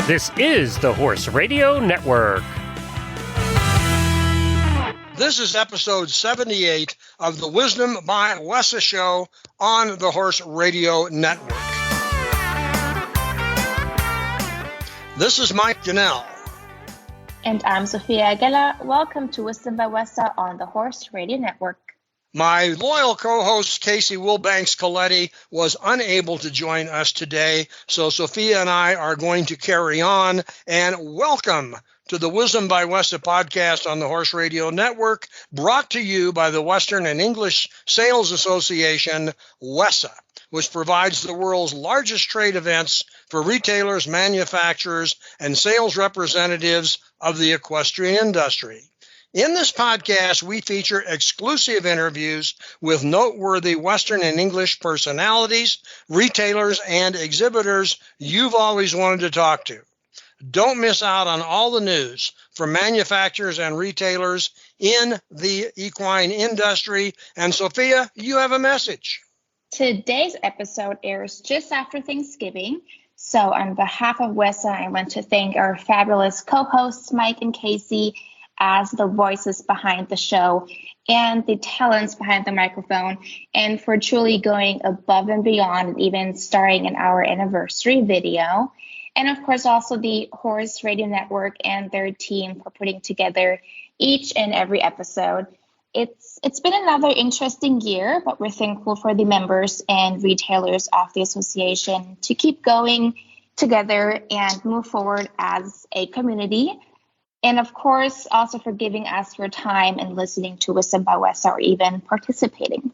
This is the Horse Radio Network. This is episode 78 of the Wisdom by WESA show on the Horse Radio Network. This is Mike Donnell. And I'm Sophia Geller. Welcome to Wisdom by WESA on the Horse Radio Network. My loyal co-host, Casey Wilbanks-Coletti, was unable to join us today, so Sophia and I are going to carry on. And welcome to the Wisdom by WESA podcast on the Horse Radio Network, brought to you by the Western and English Sales Association, WESA, which provides the world's largest trade events for retailers, manufacturers, and sales representatives of the equestrian industry. In this podcast, we feature exclusive interviews with noteworthy Western and English personalities, retailers, and exhibitors you've always wanted to talk to. Don't miss out on all the news from manufacturers and retailers in the equine industry. And Sophia, you have a message. Today's episode airs just after Thanksgiving. So on behalf of WESA, I want to thank our fabulous co-hosts, Mike and Casey, as the voices behind the show and the talents behind the microphone, and for truly going above and beyond, even starring in our anniversary video. And of course, also the Horse Radio Network and their team for putting together each and every episode. It's been another interesting year, but we're thankful for the members and retailers of the association to keep going together and move forward as a community. And of course, also for giving us your time and listening to Wisdom by WESA or even participating.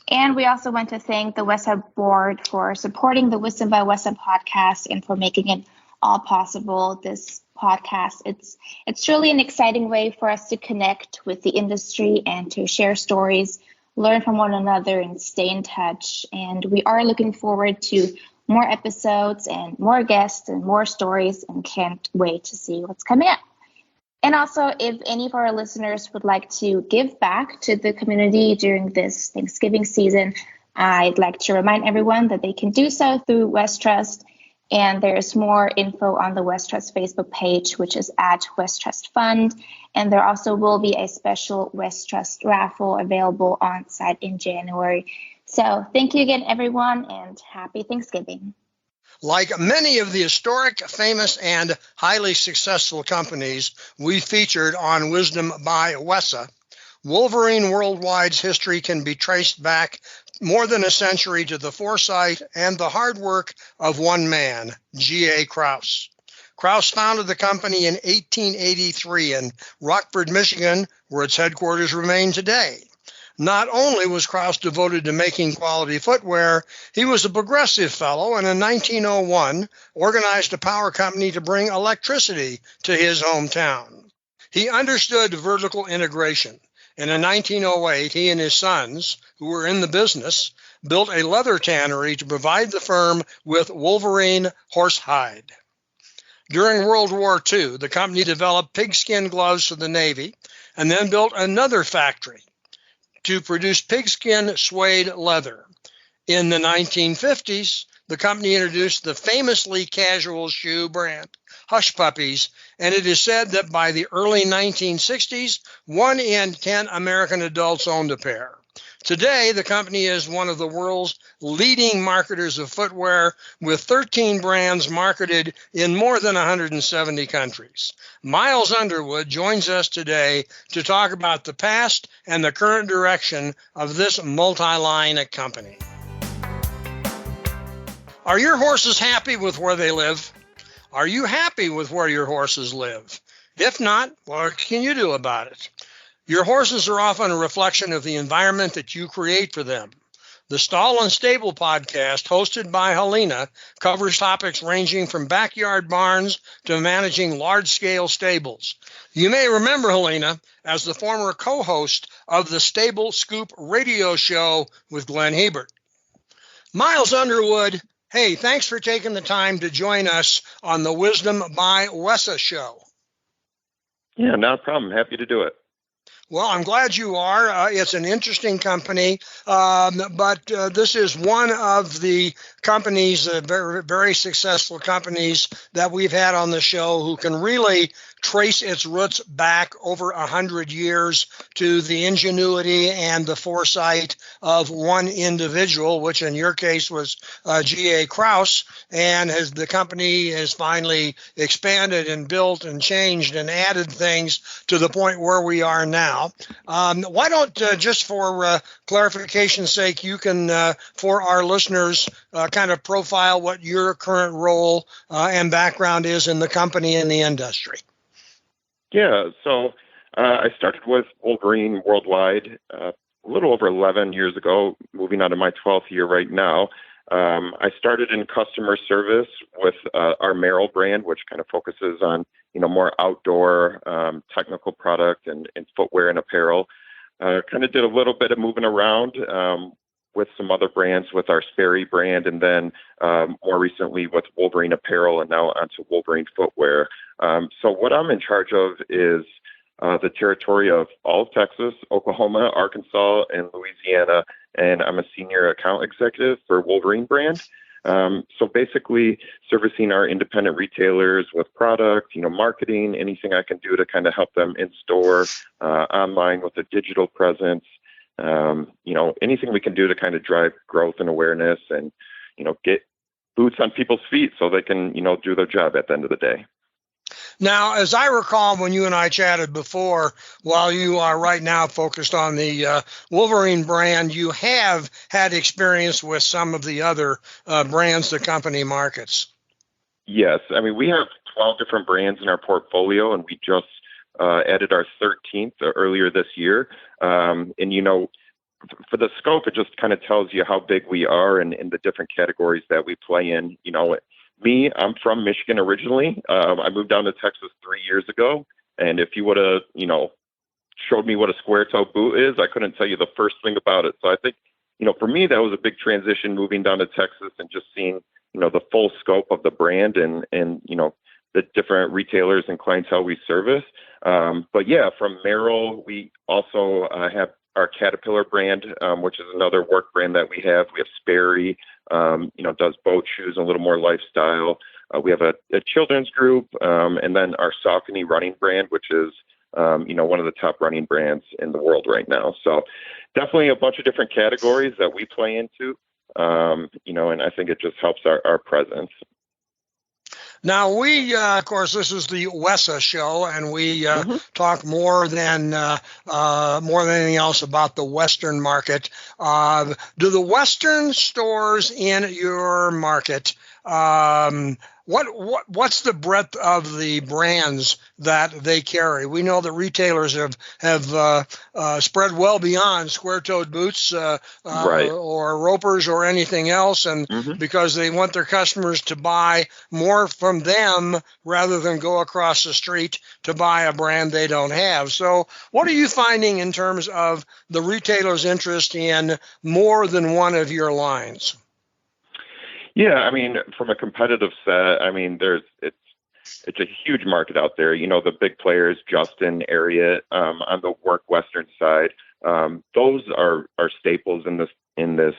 And we also want to thank the WESA board for supporting the Wisdom by WESA podcast and for making it all possible. This podcast, it's truly an exciting way for us to connect with the industry and to share stories, learn from one another, and stay in touch. And we are looking forward to more episodes and more guests and more stories, and can't wait to see what's coming up. And also, if any of our listeners would like to give back to the community during this Thanksgiving season, I'd like to remind everyone that they can do so through West Trust. And there's more info on the West Trust Facebook page, which is at West Trust Fund. And there also will be a special West Trust raffle available on site in January. So thank you again, everyone, and happy Thanksgiving. Like many of the historic, famous, and highly successful companies we featured on Wisdom by WESA, Wolverine Worldwide's history can be traced back more than a century to the foresight and the hard work of one man, G.A. Krause. Krause founded the company in 1883 in Rockford, Michigan, where its headquarters remain today. Not only was Krause devoted to making quality footwear, he was a progressive fellow, and in 1901 organized a power company to bring electricity to his hometown. He understood vertical integration, and in 1908 he and his sons, who were in the business, built a leather tannery to provide the firm with Wolverine horsehide. During World War II, the company developed pigskin gloves for the Navy and then built another factory to produce pigskin suede leather. In the 1950s, the company introduced the famously casual shoe brand, Hush Puppies, and it is said that by the early 1960s, 1 in 10 American adults owned a pair. Today, the company is one of the world's leading marketers of footwear, with 13 brands marketed in more than 170 countries. Miles Underwood joins us today to talk about the past and the current direction of this multi-line company. Are your horses happy with where they live? Are you happy with where your horses live? If not, what can you do about it? Your horses are often a reflection of the environment that you create for them. The Stall and Stable podcast, hosted by Helena, covers topics ranging from backyard barns to managing large-scale stables. You may remember Helena as the former co-host of the Stable Scoop radio show with Glenn Hebert. Miles Underwood, hey, thanks for taking the time to join us on the Wisdom by WESA show. Yeah, not a problem. Happy to do it. Well, I'm glad you are. It's an interesting company, but this is one of the companies, very, very successful companies that we've had on the show who can really trace its roots back over 100 years to the ingenuity and the foresight of one individual, which in your case was G.A. Krause, and the company has finally expanded and built and changed and added things to the point where we are now. Why don't, just for clarification's sake, you can, for our listeners, kind of profile what your current role and background is in the company and the industry? Yeah, so I started with Wolverine Worldwide a little over 11 years ago, moving on to my 12th year right now. I started in customer service with our Merrill brand, which kind of focuses on, more outdoor technical product and footwear and apparel. Kind of did a little bit of moving around with some other brands with our Sperry brand, and then more recently with Wolverine Apparel, and now onto Wolverine Footwear. So what I'm in charge of is the territory of all of Texas, Oklahoma, Arkansas, and Louisiana, and I'm a senior account executive for Wolverine brand. So basically servicing our independent retailers with product, marketing, anything I can do to kind of help them in store, online with a digital presence, anything we can do to kind of drive growth and awareness and, get boots on people's feet so they can, do their job at the end of the day. Now, as I recall, when you and I chatted before, while you are right now focused on the Wolverine brand, you have had experience with some of the other brands the company markets. Yes. I mean, we have 12 different brands in our portfolio, and we just added our 13th earlier this year. And, for the scope, it just kind of tells you how big we are and in the different categories that we play in. Me, I'm from Michigan originally. I moved down to Texas 3 years ago. And if you would have, showed me what a square toe boot is, I couldn't tell you the first thing about it. So I think, for me, that was a big transition moving down to Texas and just seeing, the full scope of the brand and the different retailers and clientele we service. But yeah, from Merrill, we also have our Caterpillar brand, which is another work brand that we have. We have Sperry, does boat shoes and a little more lifestyle. We have a children's group, and then our Saucony running brand, which is, one of the top running brands in the world right now. So definitely a bunch of different categories that we play into, and I think it just helps our presence. Now, we, of course, this is the WESA show, and we talk more than anything else about the Western market. Do the Western stores in your market, what's the breadth of the brands that they carry? We know that retailers have spread well beyond square-toed boots right. or ropers or anything else, and because they want their customers to buy more from them rather than go across the street to buy a brand they don't have. So what are you finding in terms of the retailer's interest in more than one of your lines? Yeah, I mean, from a competitive set, I mean, it's a huge market out there. The big players, Justin, Ariat, on the work Western side, those are staples in this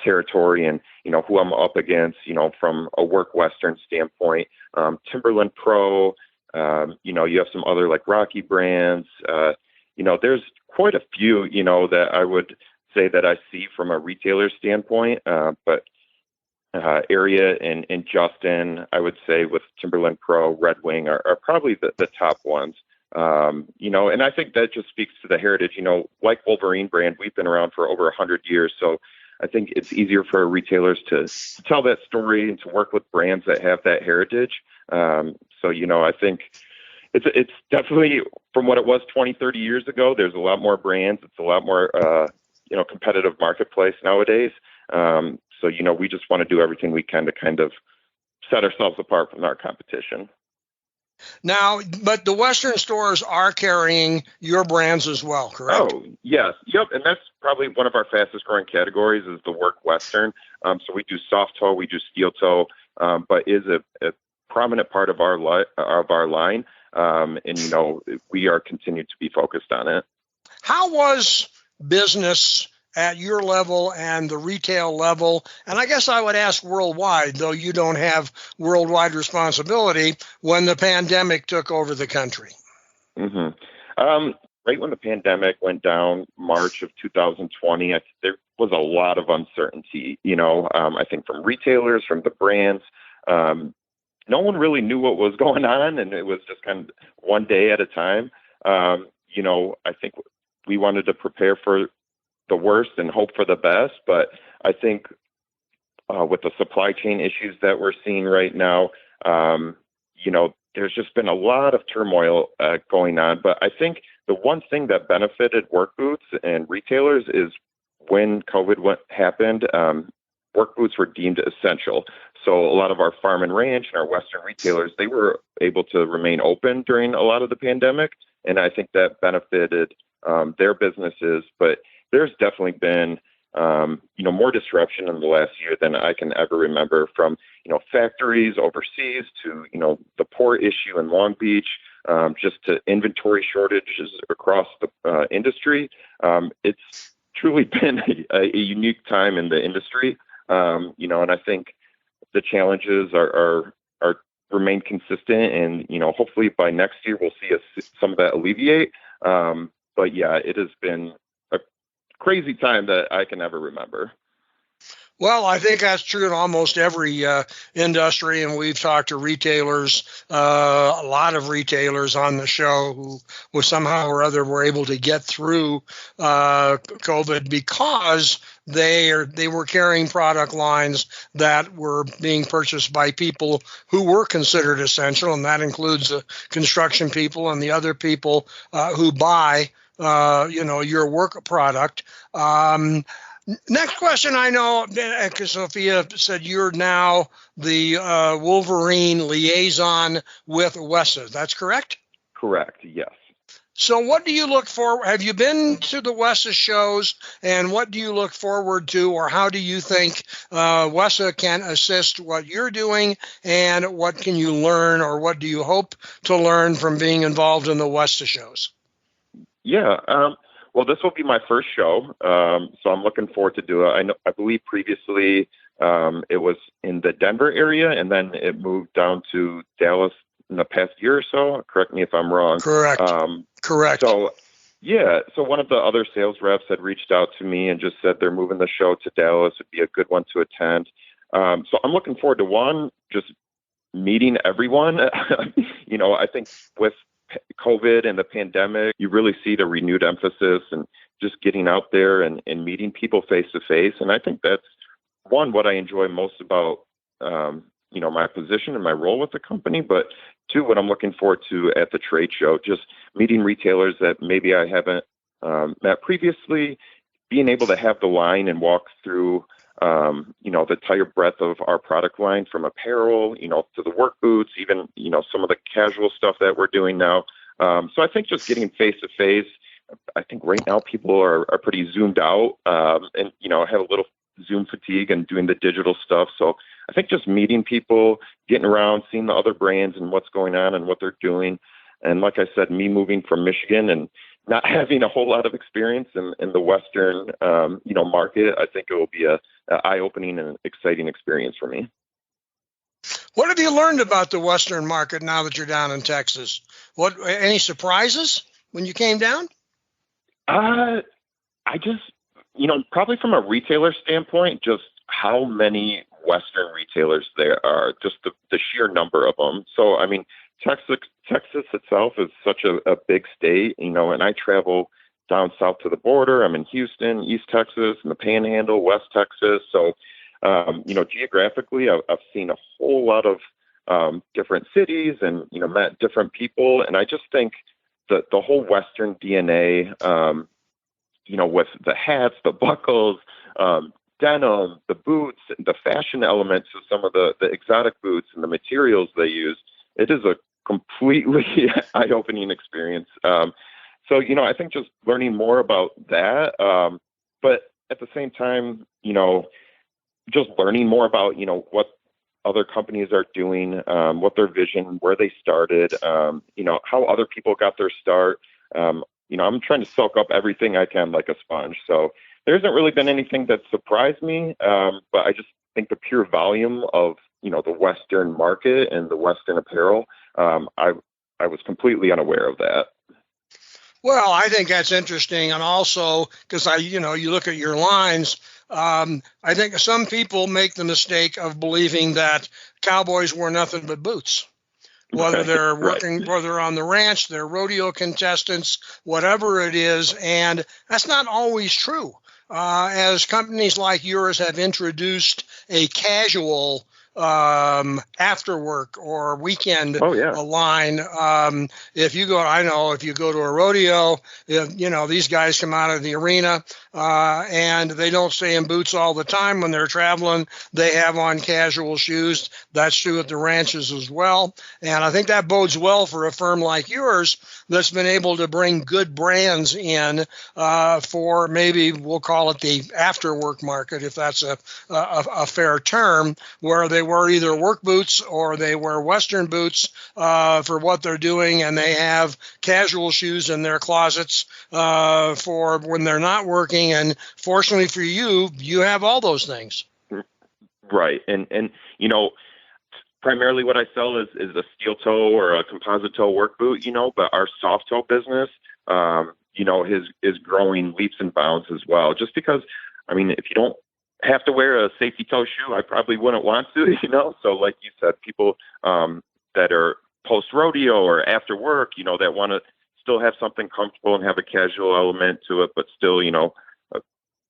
territory, and who I'm up against. From a work Western standpoint, Timberland Pro. You have some other like Rocky brands. There's quite a few. That I would say that I see from a retailer standpoint, but. Area and Justin, I would say with Timberland Pro, Red Wing are probably the top ones. And I think that just speaks to the heritage. Like Wolverine brand, we've been around for over 100 years. So I think it's easier for retailers to tell that story and to work with brands that have that heritage. I think it's definitely from what it was 20, 30 years ago. There's a lot more brands. It's a lot more, competitive marketplace nowadays. We just want to do everything we can to kind of set ourselves apart from our competition. Now, but the Western stores are carrying your brands as well, correct? Oh, yes. Yep. And that's probably one of our fastest growing categories is the work Western. So we do soft toe, we do steel toe, but is a prominent part of our line. And we are continued to be focused on it. How was business at your level and the retail level? And I guess I would ask worldwide, though you don't have worldwide responsibility, when the pandemic took over the country. Right when the pandemic went down, March of 2020, there was a lot of uncertainty, I think from retailers, from the brands. No one really knew what was going on, and it was just kind of one day at a time. I think we wanted to prepare for the worst and hope for the best, but I think with the supply chain issues that we're seeing right now, there's just been a lot of turmoil going on. But I think the one thing that benefited work boots and retailers is when COVID happened, work boots were deemed essential. So a lot of our farm and ranch and our Western retailers, they were able to remain open during a lot of the pandemic. And I think that benefited their businesses. But there's definitely been, more disruption in the last year than I can ever remember, from, factories overseas to, the port issue in Long Beach, just to inventory shortages across the industry. It's truly been a unique time in the industry, and I think the challenges are remain consistent, and hopefully by next year we'll see some of that alleviate. But yeah, it has been a crazy time that I can never remember. Well, I think that's true in almost every industry, and we've talked to retailers, a lot of retailers on the show who somehow or other were able to get through COVID because they were carrying product lines that were being purchased by people who were considered essential, and that includes the construction people and the other people who buy, your work product. Next question. I know, because Sophia said you're now the Wolverine liaison with WESA. That's correct? Correct, yes. So what do you look for? Have you been to the WESA shows, and what do you look forward to, or how do you think WESA can assist what you're doing, and what can you learn, or what do you hope to learn from being involved in the WESA shows? Yeah, well, this will be my first show, so I'm looking forward to do it. I believe previously it was in the Denver area, and then it moved down to Dallas in the past year or so. Correct me if I'm wrong. Correct. Correct. So, yeah, so one of the other sales reps had reached out to me and just said they're moving the show to Dallas. It'd be a good one to attend. So I'm looking forward to just meeting everyone. I think with COVID and the pandemic, you really see the renewed emphasis and just getting out there and meeting people face to face. And I think that's what I enjoy most about, my position and my role with the company, but two, what I'm looking forward to at the trade show, just meeting retailers that maybe I haven't met previously, being able to have the line and walk through, the entire breadth of our product line, from apparel, to the work boots, even, some of the casual stuff that we're doing now. So I think just getting face to face, I think right now people are pretty zoomed out, and, have a little Zoom fatigue and doing the digital stuff. So I think just meeting people, getting around, seeing the other brands and what's going on and what they're doing. And like I said, me moving from Michigan and not having a whole lot of experience in the Western, market, I think it will be a eye-opening and exciting experience for me. What have you learned about the Western market now that you're down in Texas? Any surprises when you came down? I just, probably from a retailer standpoint, just how many Western retailers there are, just the sheer number of them. So, I mean, Texas itself is such a big state, and I travel down south to the border. I'm in Houston, East Texas, and the Panhandle, West Texas. So, geographically, I've seen a whole lot of different cities and, met different people. And I just think that the whole Western DNA, with the hats, the buckles, denim, the boots, the fashion elements of some of the exotic boots and the materials they use, it is a completely eye-opening experience. So, I think just learning more about that, but at the same time, just learning more about, what other companies are doing, what their vision, where they started, how other people got their start. I'm trying to soak up everything I can like a sponge. So there hasn't really been anything that surprised me, but I just think the pure volume of, the Western market and the Western apparel, I was completely unaware of that. Well, I think that's interesting, and also because you look at your lines. I think some people make the mistake of believing that cowboys wear nothing but boots. Whether they're working, whether they're on the ranch, they're rodeo contestants, whatever it is, and that's not always true. As companies like yours have introduced a casual after work or weekend line. If you go to a rodeo, these guys come out of the arena and they don't stay in boots all the time when they're traveling. They have on casual shoes. That's true at the ranches as well. And I think that bodes well for a firm like yours that's been able to bring good brands in for maybe we'll call it the after work market, if that's a fair term, where they wear either work boots or they wear Western boots for what they're doing, and they have casual shoes in their closets for when they're not working. And fortunately for you, you have all those things. Right. And primarily what I sell is a steel toe or a composite toe work boot, but our soft toe business, is growing leaps and bounds as well. Just because, if you don't have to wear a safety toe shoe, I probably wouldn't want to, So like you said, people that are post rodeo or after work, that want to still have something comfortable and have a casual element to it, but still,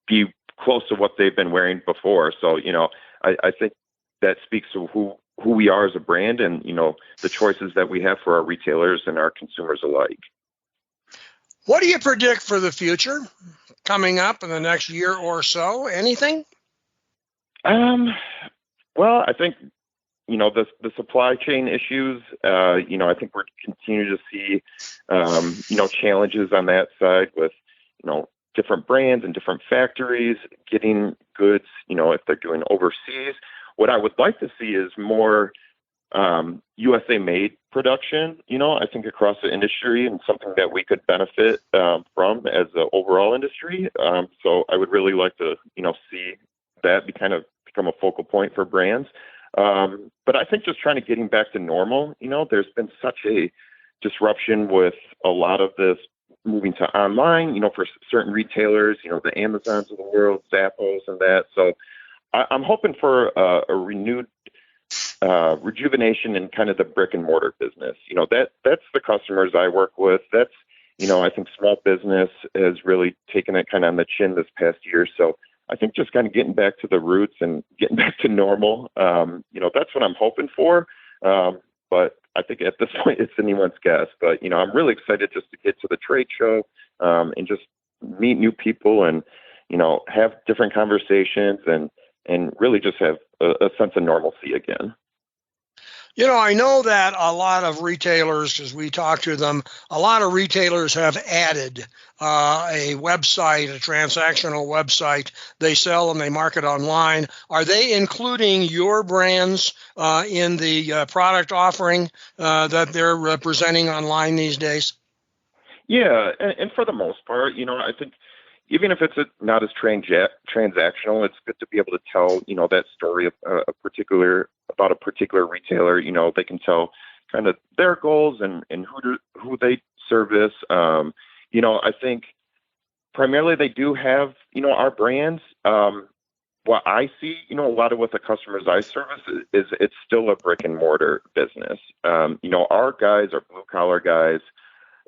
be close to what they've been wearing before. So, I think that speaks to who we are as a brand and, the choices that we have for our retailers and our consumers alike. What do you predict for the future coming up in the next year or so? Anything? Well, I think, the supply chain issues, I think we're continuing to see, challenges on that side with, different brands and different factories getting goods, if they're doing overseas. What I would like to see is more USA made production, I think across the industry, and something that we could benefit from as the overall industry. So I would really like to, see that become a focal point for brands. But I think just trying to getting back to normal, there's been such a disruption with a lot of this moving to online, for certain retailers, the Amazons of the world, Zappos and that. So I'm hoping for a renewed rejuvenation in kind of the brick and mortar business. That's the customers I work with. That's, I think small business has really taken it kind of on the chin this past year. So I think just kind of getting back to the roots and getting back to normal, that's what I'm hoping for. But I think at this point it's anyone's guess. But, I'm really excited just to get to the trade show and just meet new people and, have different conversations and really just have a sense of normalcy again. I know that a lot of retailers, as we talk to them, a lot of retailers have added a website, a transactional website. They sell and they market online. Are they including your brands in the product offering that they're presenting online these days? Yeah, and for the most part, I think even if it's not as transactional, it's good to be able to tell, that story of about a particular retailer. They can tell kind of their goals and who they service. I think primarily they do have, our brands. What I see, a lot of what the customers I service is it's still a brick and mortar business. Our guys are blue collar guys,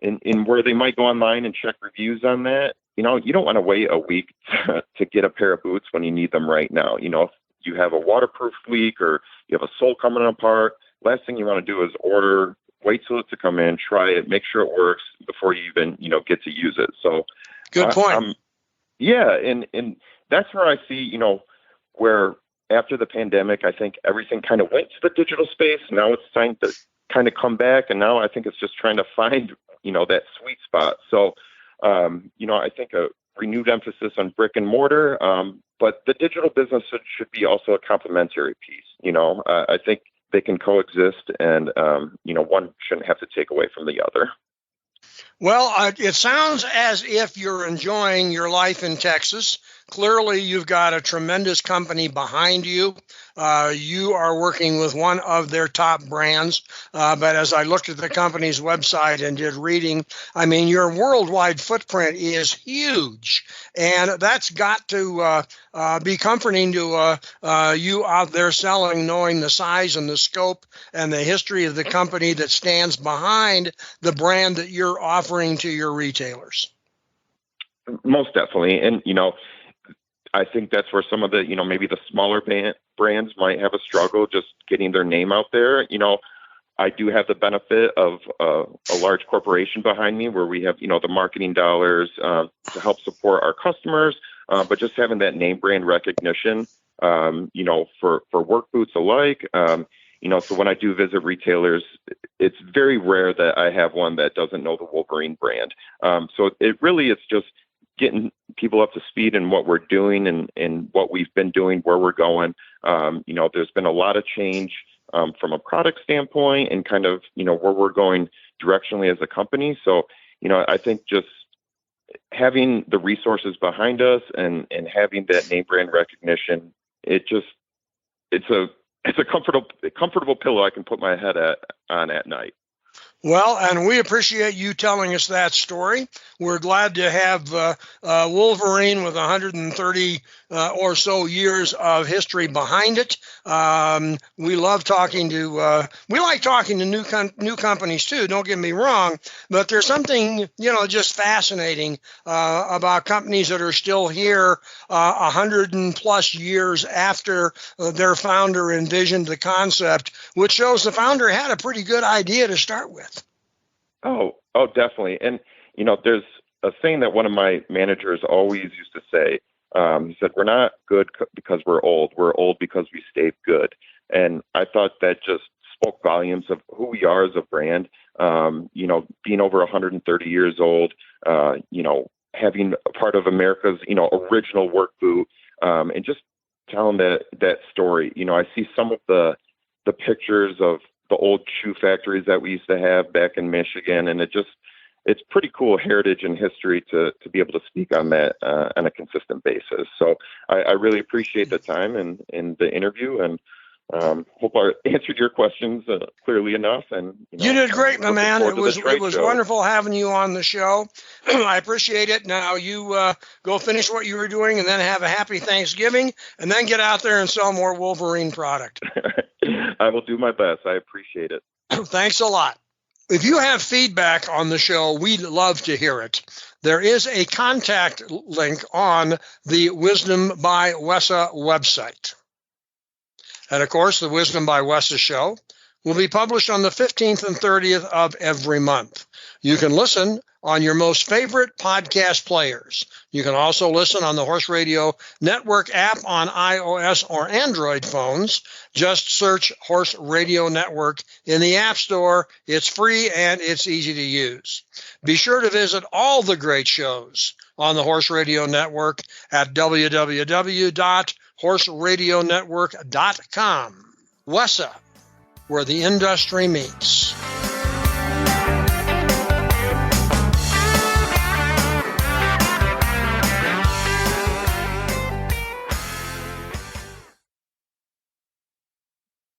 in where they might go online and check reviews on that. You don't want to wait a week to get a pair of boots when you need them right now. If you have a waterproof leak or you have a sole coming apart, last thing you want to do is wait till it to come in, try it, make sure it works before you even, get to use it. So good point. And that's where I see, where after the pandemic, I think everything kind of went to the digital space. Now it's time to kind of come back. And now I think it's just trying to find, that sweet spot. So, I think a renewed emphasis on brick and mortar, but the digital business should be also a complementary piece. I think they can coexist and, one shouldn't have to take away from the other. Well, it sounds as if you're enjoying your life in Texas. Clearly, you've got a tremendous company behind you. You are working with one of their top brands. But as I looked at the company's website and did reading, I mean, your worldwide footprint is huge. And that's got to be comforting to you out there selling, knowing the size and the scope and the history of the company that stands behind the brand that you're offering to your retailers. Most definitely. And, I think that's where some of the, maybe the smaller brands might have a struggle just getting their name out there. I do have the benefit of a large corporation behind me where we have, the marketing dollars to help support our customers, but just having that name brand recognition, for work boots alike, so when I do visit retailers, it's very rare that I have one that doesn't know the Wolverine brand. So it really is just getting people up to speed in what we're doing and what we've been doing, where we're going. There's been a lot of change from a product standpoint and kind of, where we're going directionally as a company. So, I think just having the resources behind us and having that name brand recognition, it's a comfortable pillow I can put my head on at night. Well, and we appreciate you telling us that story. We're glad to have Wolverine with 130 or so years of history behind it. We love talking to, we like talking to new companies too, don't get me wrong, but there's something, just fascinating about companies that are still here 100 and plus years after their founder envisioned the concept, which shows the founder had a pretty good idea to start with. Oh, definitely. And, there's a saying that one of my managers always used to say. He said, we're not good because we're old. We're old because we stayed good. And I thought that just spoke volumes of who we are as a brand. Being over 130 years old, having a part of America's, original work boot, and just telling that story. I see some of the pictures of the old shoe factories that we used to have back in Michigan. And it's pretty cool heritage and history to be able to speak on that on a consistent basis. So I really appreciate the time and the interview, and hope I answered your questions clearly enough. And you did great, my man. It was wonderful having you on the show. I appreciate it. Now you go finish what you were doing and then have a happy Thanksgiving and then get out there and sell more Wolverine product. I will do my best. I appreciate it. Thanks a lot. If you have feedback on the show, we'd love to hear it. There is a contact link on the Wisdom by WESA website. And of course, the Wisdom by WESA show will be published on the 15th and 30th of every month. You can listen on your most favorite podcast players. You can also listen on the Horse Radio Network app on iOS or Android phones. Just search Horse Radio Network in the App Store. It's free and it's easy to use. Be sure to visit all the great shows on the Horse Radio Network at www.horseradionetwork.com. WESA, where the industry meets.